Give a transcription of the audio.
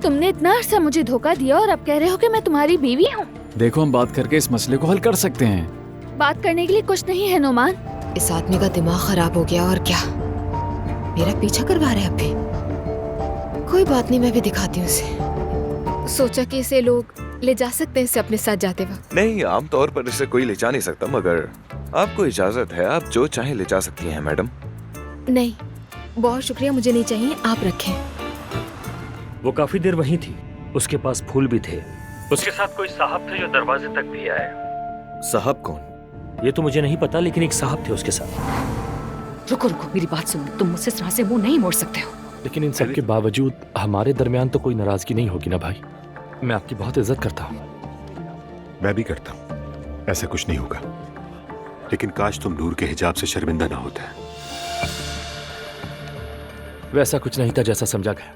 तुमने इतना अर्सा मुझे धोखा दिया और अब कह रहे हो कि मैं तुम्हारी बीवी हूँ। देखो, हम बात करके इस मसले को हल कर सकते हैं। बात करने के लिए कुछ नहीं है नोमान। इस आदमी का दिमाग खराब हो गया और क्या, मेरा पीछा करवा रहे अब भी। कोई बात नहीं, मैं भी दिखाती हूँ उसे। सोचा कि इसे लोग ले जा सकते हैं इसे अपने साथ जाते वक्त। नहीं, आमतौर पर इसे कोई ले जा नहीं सकता, मगर आपको इजाजत है, आप जो चाहे ले जा सकती हैं मैडम। नहीं, बहुत शुक्रिया, मुझे नहीं चाहिए, आप रखें। वो काफी देर वहीं थी, उसके पास फूल भी थे, उसके साथ कोई साहब थे जो दरवाजे तक भी आए। साहब कौन? ये तो मुझे नहीं पता, लेकिन एक साहब थे उसके साथ। रुको रुको, मेरी बात सुनो, तुम मुझसे इस तरह से मुंह नहीं मोड़ सकते हो। लेकिन इन सब के बावजूद हमारे दरमियान तो कोई नाराजगी नहीं होगी ना भाई। मैं आपकी बहुत इज्जत करता हूँ। मैं भी करता हूँ, ऐसा कुछ नहीं होगा, लेकिन काश तुम नूर के हिजाब से शर्मिंदा ना होते। वैसा कुछ नहीं था जैसा समझा गया।